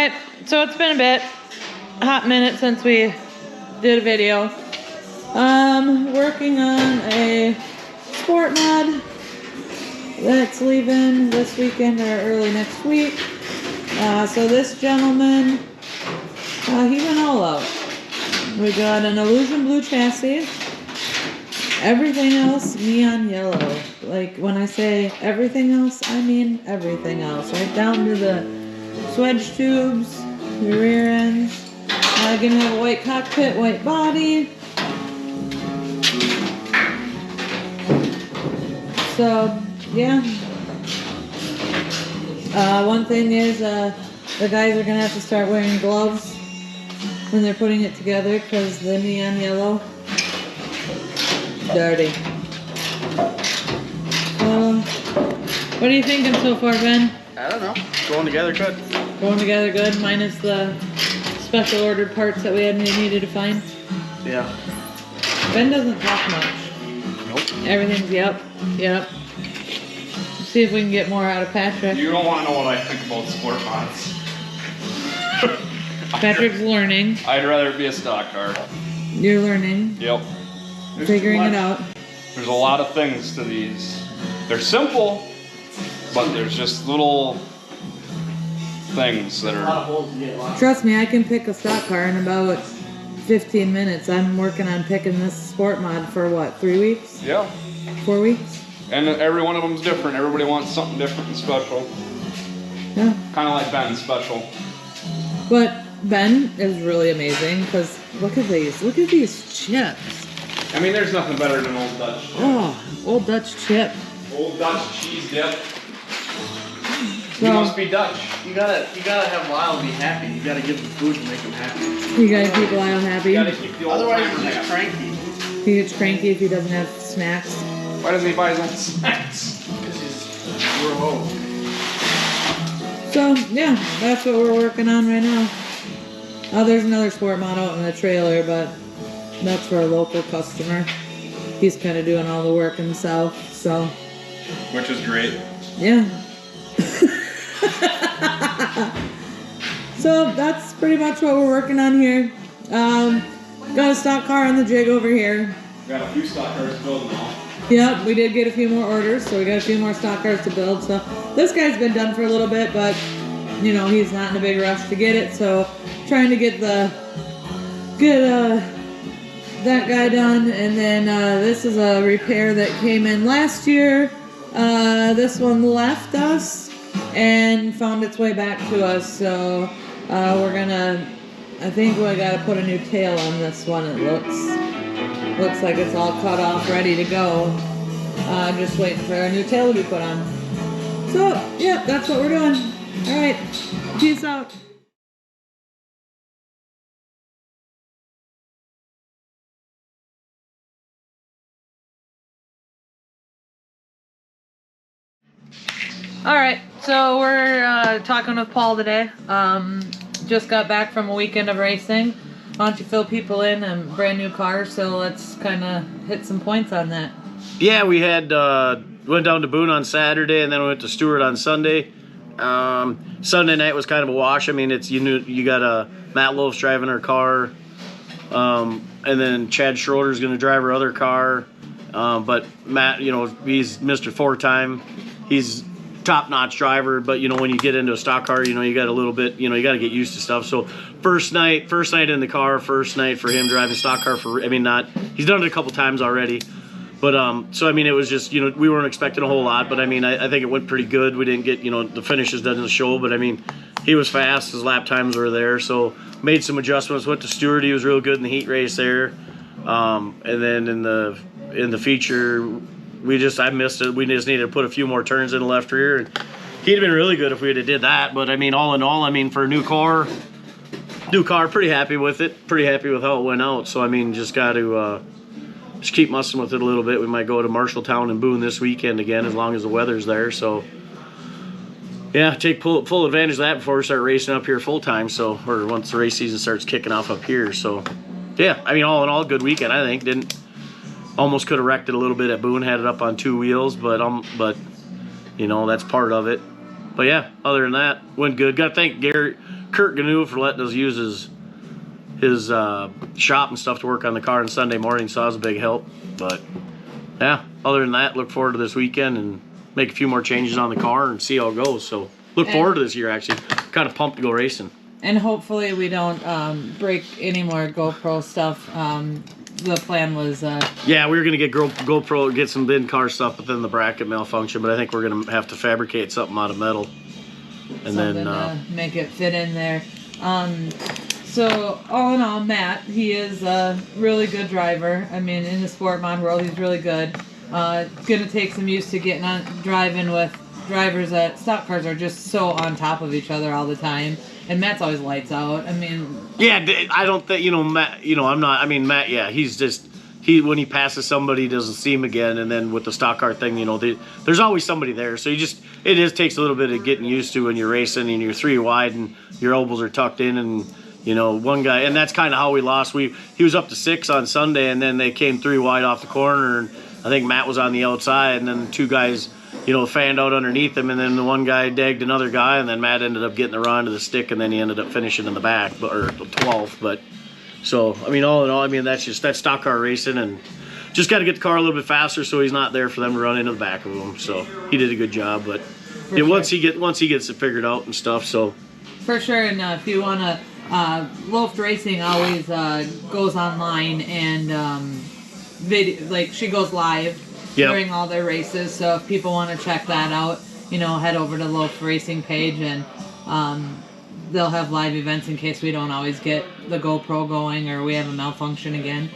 Alright, so it's been a hot minute since we did a video. Working on a sport mod that's leaving this weekend or early next week. So this gentleman, he went all out. We got an Illusion blue chassis. Everything else neon yellow. Like when I say everything else, I mean everything else. Right down to the swedge tubes, the rear ends. Gonna have a white cockpit, white body. So yeah. One thing is the guys are gonna have to start wearing gloves when they're putting it together because the neon yellow, dirty. What are you thinking so far, Ben? I don't know. Going together good. Going together good, minus the special ordered parts that we needed to find. Yeah. Ben doesn't talk much. Nope. Everything's yep. See if we can get more out of Patrick. You don't want to know what I think about sport mods. Patrick's learning. I'd rather it be a stock car. You're learning. Yep. Figuring it out. There's a lot of things to these. They're simple, but there's just little things that are... Trust me, I can pick a stock car in about 15 minutes. I'm working on picking this sport mod for what, 3 weeks? Yeah. 4 weeks? And every one of them's different. Everybody wants something different and special. Yeah. Kind of like Ben's special. But Ben is really amazing because look at these. Look at these chips. I mean, there's nothing better than Old Dutch chip. Oh, Old Dutch chip. Old Dutch cheese dip. So, You must be Dutch. You gotta have Lyle be happy. You gotta give him food to make him happy. you gotta keep Lyle happy. You gotta keep the old Otherwise, timer he's happy. cranky. He gets cranky if he doesn't have snacks. Why doesn't he buy his own snacks? Because we're home. So, yeah, that's what we're working on right now. There's another sport mod out in the trailer, but that's for a local customer. He's kind of doing all the work himself, so. Which is great. Yeah. So that's pretty much what we're working on here. Got a stock car on the jig over here. Got a few stock cars to build now. Yep, we did get a few more orders, so we got a few more stock cars to build. So this guy's been done for a little bit, but you know, he's not in a big rush to get it. So trying to get that guy done. And then this is a repair that came in last year. This one left us and found its way back to us. So I think we gotta put a new tail on this one. It looks like it's all cut off, ready to go. Just waiting for a new tail to be put on. So, yeah, that's what we're doing. Alright, peace out. Alright, so we're talking with Paul today. Just got back from a weekend of racing. Why don't you fill people in a brand new car, so let's kind of hit some points on that. Yeah, we had went down to Boone on Saturday, and then we went to Stewart on Sunday. Sunday night was kind of a wash. I mean, you got Matt Loaf's driving our car, and then Chad Schroeder's going to drive our other car. But Matt, he's Mr. Four-time. He's top-notch driver, but when you get into a stock car, you got a little bit, you got to get used to stuff. So first night in the car, first night for him driving stock car he's done it a couple times already, but so I mean, it was just, we weren't expecting a whole lot, but I mean, I think it went pretty good. We didn't get, the finishes doesn't show, but I mean, he was fast, his lap times were there, so made some adjustments, went to Stewart, he was real good in the heat race there, and then in the feature, I missed it. We just needed to put a few more turns in the left rear. And he'd have been really good if we had did that. But I mean, all in all, for a new car, pretty happy with it. Pretty happy with how it went out. So I mean, just got to just keep messing with it a little bit. We might go to Marshalltown and Boone this weekend again, as long as the weather's there. So yeah, take full advantage of that before we start racing up here full time. So, or once the race season starts kicking off up here. So yeah, I mean, all in all, good weekend. I think almost could have wrecked it a little bit at Boone, had it up on 2 wheels, but that's part of it. But yeah, other than that, went good. Got to thank Kurt Gnu for letting us use his shop and stuff to work on the car on Sunday morning, so that was a big help. But yeah, other than that, look forward to this weekend and make a few more changes on the car and see how it goes. So look forward to this year, actually. Kind of pumped to go racing. And hopefully we don't break any more GoPro stuff. The plan was... yeah, we were going to get GoPro, get some bin car stuff, but then the bracket malfunction. But I think we're going to have to fabricate something out of metal. And something to make it fit in there. So all in all, Matt, he is a really good driver. I mean, in the sport mod world, he's really good. Gonna take some used to getting on driving with drivers that stock cars are just so on top of each other all the time. And Matt's always lights out. I mean, yeah, I don't think Matt. I'm not. I mean, Matt. Yeah, he's just when he passes somebody, he doesn't see him again. And then with the stock car thing, there's always somebody there. So it takes a little bit of getting used to when you're racing and you're 3 wide and your elbows are tucked in and. One guy, and that's kind of how we lost. He was up to 6 on Sunday, and then they came 3 wide off the corner, and I think Matt was on the outside, and then 2 guys, fanned out underneath him, and then the one guy dagged another guy, and then Matt ended up getting the run to the stick, and then he ended up finishing in the back, or 12th. But so, I mean, all in all, I mean, that's stock car racing, and just got to get the car a little bit faster so he's not there for them to run into the back of him. So he did a good job, but once he gets it figured out and stuff. So for sure, and if you want to. Loaf Racing always goes online and she goes live during all their races. So if people want to check that out, head over to Loaf Racing page and they'll have live events in case we don't always get the GoPro going or we have a malfunction again.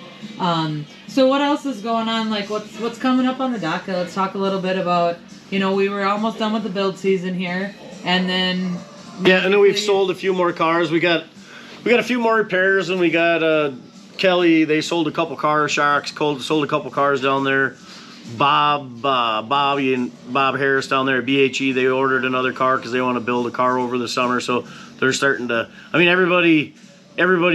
So what else is going on? Like what's coming up on the docket? Let's talk a little bit about. We were almost done with the build season here, and then. Yeah, and then we've sold a few more cars. We got a few more repairs, and we got Kelly. They sold a couple car shocks. Sold a couple cars down there. Bobby and Bob Harris down there at BHE. They ordered another car because they want to build a car over the summer. So they're starting to. I mean, everybody's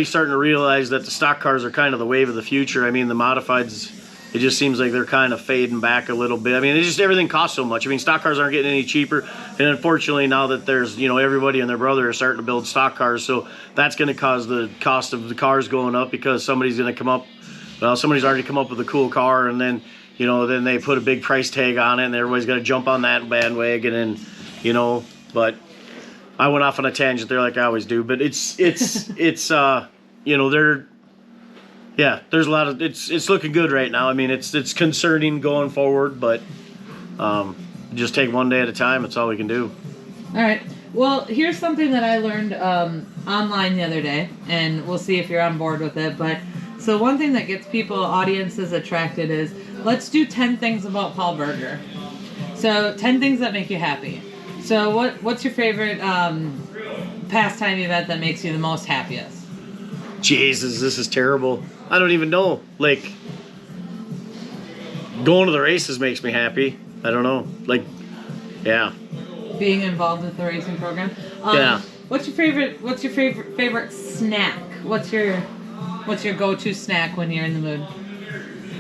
starting to realize that the stock cars are kind of the wave of the future. I mean, the modifieds. It just seems like they're kind of fading back a little bit. I mean, everything costs so much. I mean, stock cars aren't getting any cheaper. And unfortunately, now that there's, everybody and their brother are starting to build stock cars. So that's going to cause the cost of the cars going up because somebody's going to come up. Well, somebody's already come up with a cool car. And then, then they put a big price tag on it. And everybody's got to jump on that bandwagon. And, but I went off on a tangent there like I always do. But they're. Yeah, there's a lot of it's looking good right now. I mean, it's concerning going forward, but just take one day at a time. That's all we can do. All right. Well, here's something that I learned online the other day, and we'll see if you're on board with it. But so one thing that gets audiences attracted is let's do 10 things about Paul Berger. So 10 things that make you happy. So what's your favorite pastime event that makes you the most happiest? Jesus, this is terrible. I don't even know. Like, going to the races makes me happy. I don't know. Like, yeah. Being involved with the racing program. Yeah. What's your favorite snack? What's your go-to snack when you're in the mood?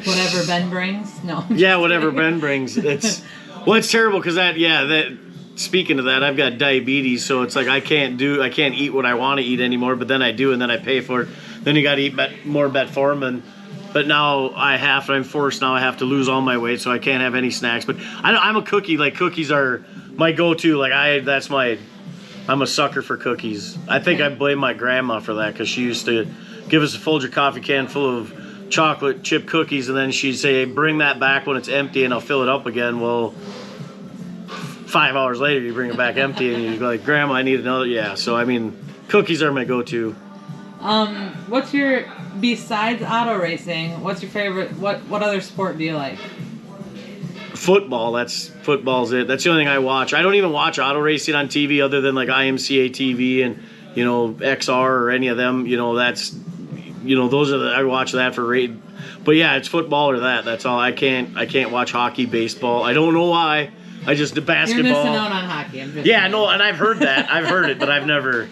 Whatever Ben brings? No. Yeah, whatever Ben brings. It's terrible because speaking of that, I've got diabetes, so it's like I can't eat what I want to eat anymore, but then I do, and then I pay for it. Then you got to eat more Metformin. But now I'm forced now I have to lose all my weight, so I can't have any snacks. But I'm a cookie. Like, cookies are my go-to. Like, I'm a sucker for cookies. I think I blame my grandma for that because she used to give us a Folger coffee can full of chocolate chip cookies, and then she'd say, bring that back when it's empty, and I'll fill it up again. Well, 5 hours later, you bring it back empty, and you're like, Grandma, I need another. Yeah, so, I mean, cookies are my go-to. Besides auto racing, what's your favorite, what other sport do you like? Football. Football's it. That's the only thing I watch. I don't even watch auto racing on TV other than like IMCA TV and, XR or any of them. Those are I watch that for rate. But yeah, it's football or that. That's all. I can't watch hockey, baseball. I don't know why. The basketball. You're missing out on hockey. And I've heard that. I've heard it, but I've never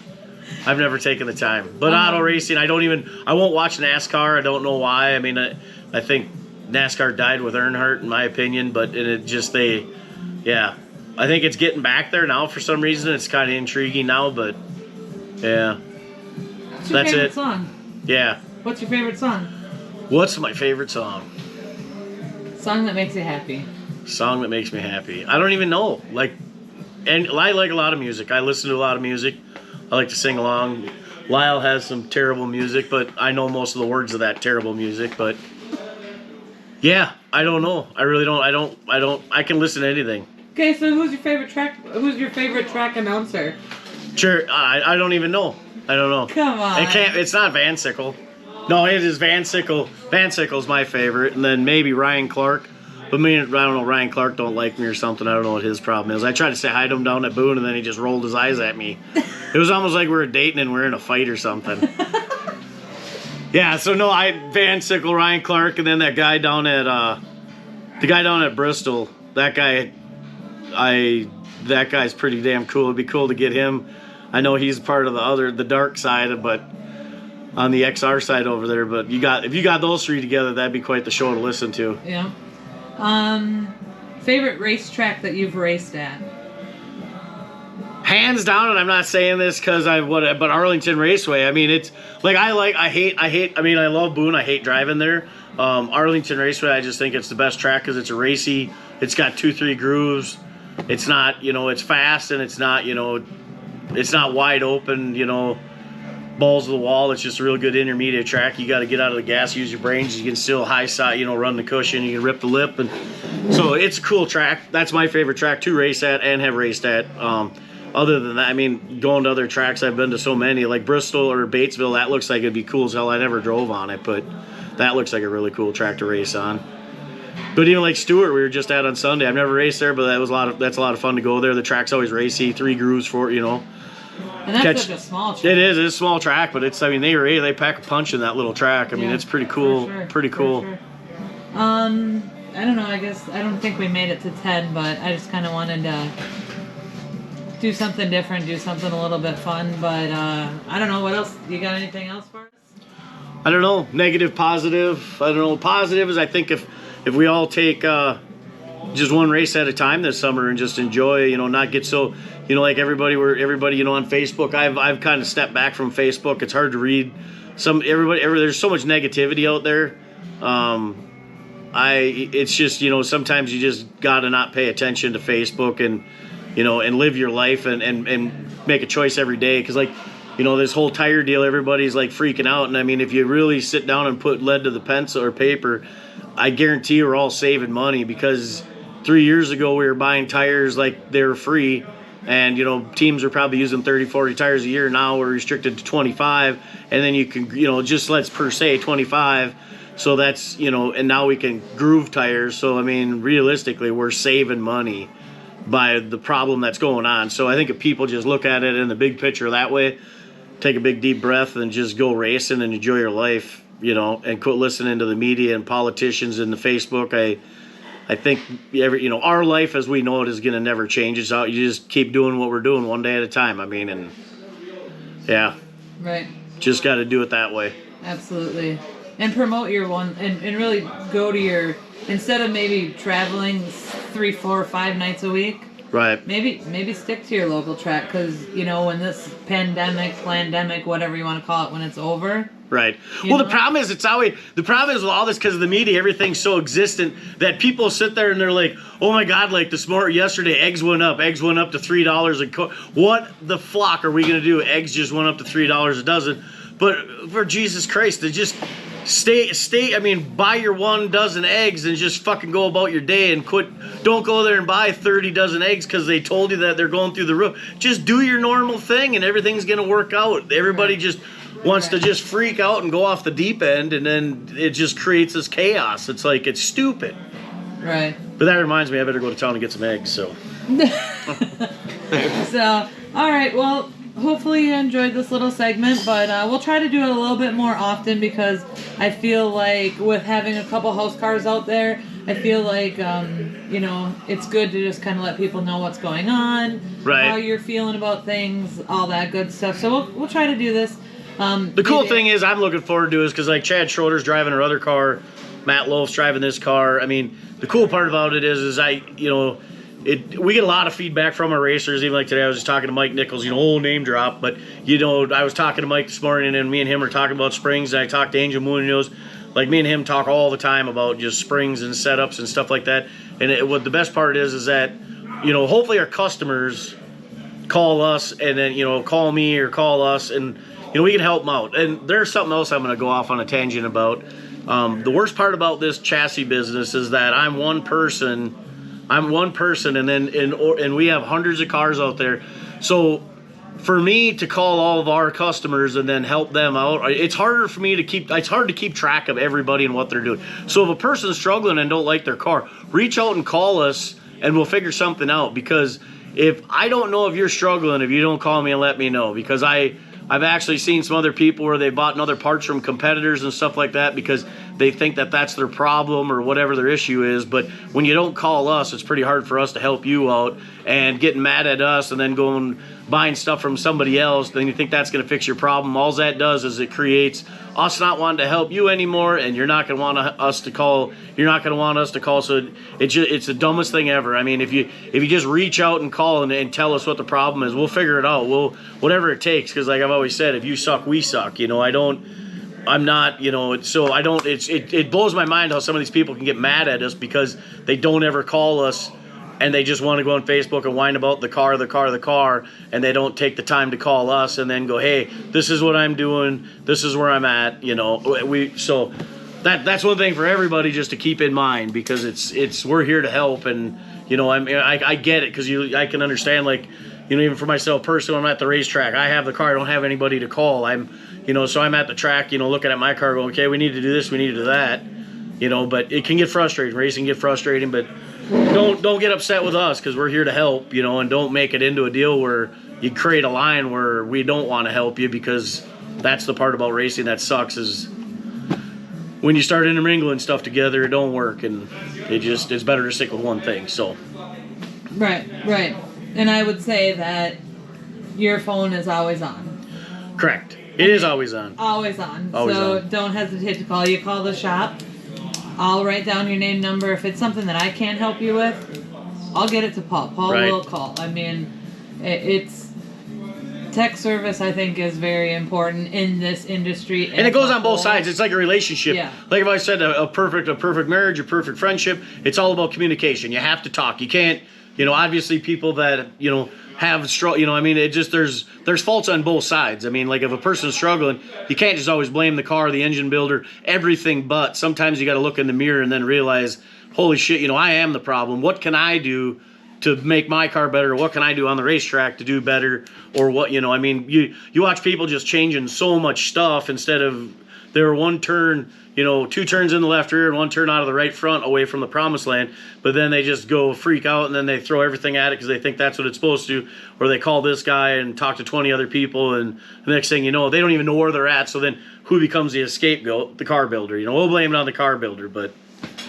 taken the time. But auto racing, I won't watch NASCAR. I don't know why. I mean, I think NASCAR died with Earnhardt, in my opinion, but I think it's getting back there now for some reason. It's kind of intriguing now, but Yeah. What's your That's favorite it. song? Yeah. What's your favorite song? What's my favorite song? Song that makes you happy. Song that makes me happy. I don't even know. Like, and I like a lot of music. I listen to a lot of music. I like to sing along. Lyle has some terrible music, but I know most of the words of that terrible music. But yeah, I don't know. I really don't. I can listen to anything. Okay, so who's your favorite track? Who's your favorite track announcer? Sure, I don't even know. I don't know. Come on. It can't. It's not Van Sickle. No, it is Van Sickle. Van Sickle's my favorite, and then maybe Ryan Clark. But me, I don't know. Ryan Clark don't like me or something. I don't know what his problem is. I tried to say hi to him down at Boone, and then he just rolled his eyes at me. It was almost like we were dating and we were in a fight or something. Yeah. So no, Van Sickle, Ryan Clark, and then that guy down at Bristol. That guy's pretty damn cool. It'd be cool to get him. I know he's part of the dark side, but on the XR side over there. But if you got those three together, that'd be quite the show to listen to. Yeah. Favorite racetrack that you've raced at? Hands down, and I'm not saying this because but Arlington Raceway. I mean, it's like I love Boone. I hate driving there. Arlington Raceway, I just think it's the best track because it's a racy. It's got 2-3 grooves. It's not, it's fast, and it's not, it's not wide open, balls to the wall. It's just a real good intermediate track. You got to get out of the gas, use your brains. You can still high side, run the cushion. You can rip the lip, and so it's a cool track. That's my favorite track to race at and have raced at. Other than that, I mean, going to other tracks, I've been to so many, like Bristol or Batesville. That looks like it'd be cool as hell. I never drove on it, but that looks like a really cool track to race on. But even like Stewart, we were just at on Sunday. I've never raced there, but that's a lot of fun to go there. The track's always racy, 3 grooves for it, And that's such a small track. It is. It's a small track, but they pack a punch in that little track. I mean, it's pretty cool. For sure, pretty cool. Sure. I don't know. I guess I don't think we made it to 10, but I just kind of wanted to do something different, do something a little bit fun. But I don't know what else. You got anything else for us? I don't know. Negative, positive. I don't know. Positive is I think if we all take just one race at a time this summer and just enjoy, not get so, like everybody on Facebook. I've kind of stepped back from Facebook. It's hard to read. There's so much negativity out there. It's just, sometimes you just got to not pay attention to Facebook and live your life and make a choice every day. Cause this whole tire deal, everybody's like freaking out. And I mean, if you really sit down and put lead to the pencil or paper, I guarantee we're all saving money because 3 years ago we were buying tires like they were free. And, teams are probably using 30, 40 tires a year. Now we're restricted to 25. And then you can, just let's per se 25. So that's, and now we can groove tires. So, I mean, realistically, we're saving money by the problem that's going on. So I think if people just look at it in the big picture that way, take a big deep breath and just go racing and enjoy your life, and quit listening to the media and politicians and the Facebook. I think our life as we know it is going to never change. It's out. You just keep doing what we're doing one day at a time. I mean, and yeah. Right. Just got to do it that way. Absolutely. And promote your one and really go to your, instead of maybe traveling 3, 4, 5 nights a week. Right. Maybe stick to your local track because, when this pandemic, whatever you want to call it, when it's over. Right. Well, the problem is the problem is with all this because of the media, everything's so existent that people sit there and they're like, oh my God, like yesterday, eggs went up to $3 what the flock are we going to do? Eggs just went up to $3 a dozen. But for Jesus Christ, they just buy your 1 dozen eggs and just fucking go about your day and quit. Don't go there and buy 30 dozen eggs because they told you that they're going through the roof. Just do your normal thing and everything's going to work out. Everybody just wants to just freak out and go off the deep end, and then it just creates this chaos. It's like, it's stupid. Right. But that reminds me, I better go to town and get some eggs, so. So, all right, well, hopefully you enjoyed this little segment, but we'll try to do it a little bit more often because I feel like with having a couple house cars out there, I feel like, it's good to just kind of let people know what's going on, right, how you're feeling about things, all that good stuff. So we'll try to do this. The cool thing is I'm looking forward to is because like Chad Schroeder's driving her other car, Matt Loaf's driving this car. I mean, the cool part about it is we get a lot of feedback from our racers. Even like today, I was just talking to Mike Nichols, old name drop, but I was talking to Mike this morning, and me and him were talking about springs, and I talked to Angel Munoz. Like, me and him talk all the time about just springs and setups and stuff like that. And what the best part is that, hopefully our customers call us, and then, call me or call us, and, we can help them out. And there's something else I'm going to go off on a tangent about. The worst part about this chassis business is that I'm one person, and we have hundreds of cars out there. So for me to call all of our customers and then help them out, it's hard to keep track of everybody and what they're doing. So if a person's struggling and don't like their car, reach out and call us, and we'll figure something out. Because if I don't know if you're struggling, if you don't call me and let me know, because I've actually seen some other people where they bought other parts from competitors and stuff like that because they think that that's their problem or whatever their issue is. But when you don't call us, it's pretty hard for us to help you out. And getting mad at us and then going buying stuff from somebody else, then you think that's going to fix your problem. All that does is it creates us not wanting to help you anymore, and you're not going to want us to call. You're not going to want us to call. So it's the dumbest thing ever. I mean, if you just reach out and call and tell us what the problem is, we'll figure it out. We'll whatever it takes. Because like I've always said, if you suck, we suck. I'm not, so I don't, it blows my mind how some of these people can get mad at us because they don't ever call us, and they just want to go on Facebook and whine about the car, and they don't take the time to call us and then go, hey, this is what I'm doing, this is where I'm at, so that's one thing for everybody just to keep in mind, because it's we're here to help. And I get it, because I can understand, like, even for myself personally, when I'm at the racetrack, I have the car, I don't have anybody to call. So I'm at the track, looking at my car going, okay, we need to do this, we need to do that, but it can get frustrating. Racing can get frustrating, but don't get upset with us, because we're here to help, and don't make it into a deal where you create a line where we don't want to help you, because that's the part about racing that sucks, is when you start intermingling stuff together, it don't work, and it's better to stick with one thing. So Right. And I would say that your phone is always on. Correct. It is always on. Always on. Always so on. Don't hesitate to call. You call the shop. I'll write down your name, number. If it's something that I can't help you with, I'll get it to Paul. Paul will call. I mean, it's tech service, I think, is very important in this industry. And it goes on both sides. It's like a relationship. Yeah. Like if I said a perfect marriage, a perfect friendship, it's all about communication. You have to talk. You can't, obviously people that, have struggle, there's faults on both sides. I mean, like if a person's struggling, you can't just always blame the car, the engine builder, everything. But sometimes you got to look in the mirror and then realize, holy shit, I am the problem. What can I do to make my car better? What can I do on the racetrack to do better? Or what, you watch people just changing so much stuff instead of their one turn, 2 turns in the left rear and 1 turn out of the right front away from the promised land, but then they just go freak out and then they throw everything at it because they think that's what it's supposed to, or they call this guy and talk to 20 other people, and the next thing you know, they don't even know where they're at. So then who becomes the scapegoat? The car builder. We'll blame it on the car builder, but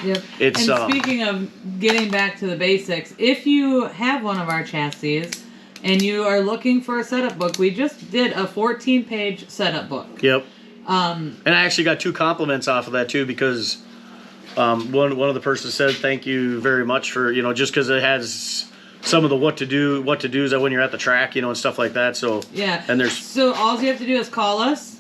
Yep. it's and speaking of getting back to the basics, if you have one of our chassis and you are looking for a setup book, we just did a 14-page setup book. Yep. And I actually got 2 compliments off of that too, because one of the persons said thank you very much for, just because it has some of the what to do's that when you're at the track, and stuff like that. So yeah. And so all you have to do is call us,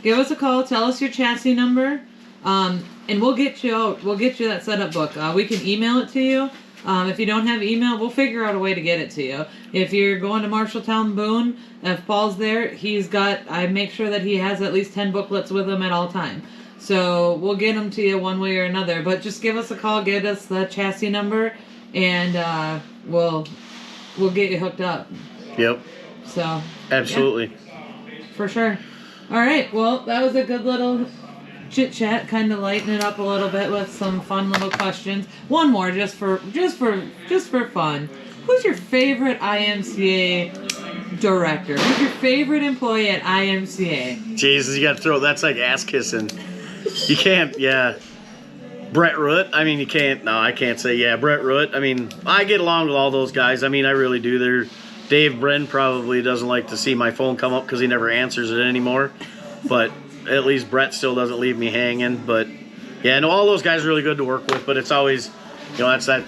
give us a call, tell us your chassis number, and we'll get you out. We'll get you that setup book. We can email it to you. If you don't have email, we'll figure out a way to get it to you. If you're going to Marshalltown Boone, if Paul's there, I make sure that he has at least 10 booklets with him at all time. So we'll get them to you one way or another. But just give us a call, get us the chassis number, and we'll get you hooked up. Yep. So absolutely. Yeah, for sure. All right. Well, that was a good little chit chat, kind of lighten it up a little bit with some fun little questions. One more, just for fun. Who's your favorite IMCA director? Who's your favorite employee at IMCA? Jesus, you got to throw. That's like ass kissing. You can't. Yeah. Brett Root. I mean, you can't. No, I can't say. Yeah, Brett Root. I mean, I get along with all those guys. I mean, I really do. Dave Bren probably doesn't like to see my phone come up because he never answers it anymore. But at least Brett still doesn't leave me hanging. But yeah, no, all those guys are really good to work with. But it's always, that's that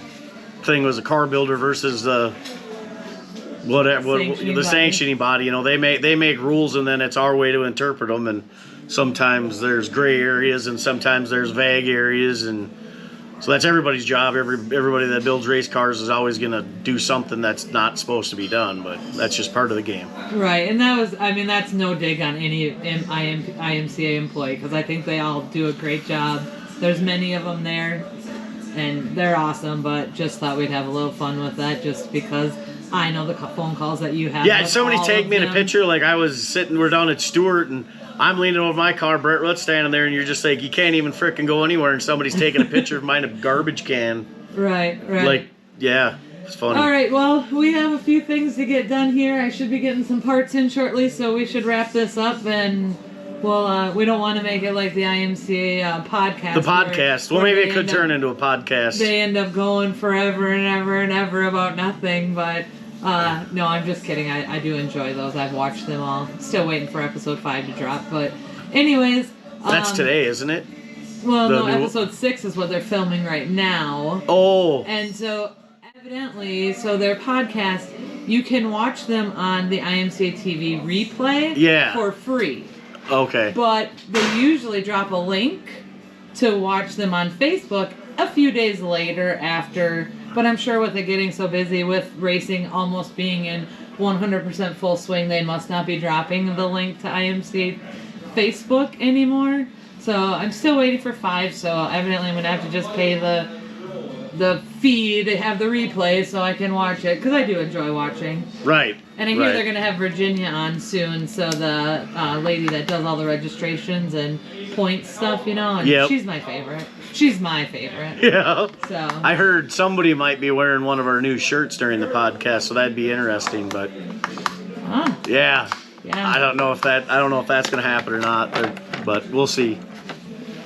thing was a car builder versus the sanctioning body. You know, they make rules, and then it's our way to interpret them. And sometimes there's gray areas, and sometimes there's vague areas, and so that's everybody's job. Everybody that builds race cars is always going to do something that's not supposed to be done, but that's just part of the game. Right, and that's no dig on any IMCA employee, because I think they all do a great job. There's many of them there, and they're awesome, but just thought we'd have a little fun with that, just because I know the phone calls that you have. Yeah, somebody tagged me in a picture, like I was we're down at Stewart, and I'm leaning over my car, Brett Rutt's standing there, and you're just like, you can't even frickin' go anywhere, and somebody's taking a picture of mine, a garbage can. Right. Like, yeah, it's funny. All right, well, we have a few things to get done here. I should be getting some parts in shortly, so we should wrap this up, and we don't want to make it like the IMCA podcast. The podcast. Well, maybe it could turn into a podcast. They end up going forever and ever and ever about nothing, but no, I'm just kidding. I do enjoy those. I've watched them all. Still waiting for episode 5 to drop, but anyways. That's today, isn't it? Well, no, episode 6 is what they're filming right now. Oh. And so, evidently, their podcast, you can watch them on the IMCA TV replay for free. Okay. But they usually drop a link to watch them on Facebook a few days later after. But I'm sure with it getting so busy with racing almost being in 100% full swing, they must not be dropping the link to IMCA Facebook anymore. So I'm still waiting for 5. So evidently I'm going to have to just pay the fee to have the replay so I can watch it, because I do enjoy watching. Right. And I hear they're going to have Virginia on soon, so the lady that does all the registrations and points stuff, you know, and she's my favorite. She's my favorite. Yeah. So I heard somebody might be wearing one of our new shirts during the podcast, so that'd be interesting, but yeah. I don't know if that's going to happen or not, but we'll see.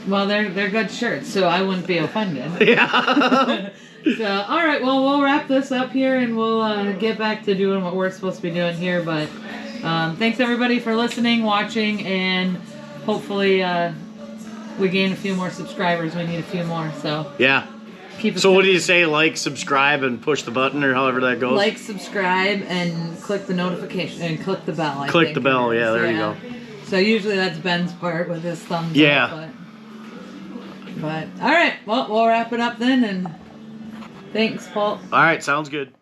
Well, they're good shirts, so I wouldn't be offended. Yeah. So, all right, well, we'll wrap this up here, and we'll get back to doing what we're supposed to be doing here. But thanks, everybody, for listening, watching, and hopefully we gain a few more subscribers. We need a few more, so. Yeah. So what do you say? Like, subscribe, and push the button, or however that goes? Like, subscribe, and click the notification, and click the bell, Click the bell, yeah, there you go. So usually that's Ben's part with his thumbs up. But all right, well, we'll wrap it up then, and thanks, Paul. All right, sounds good.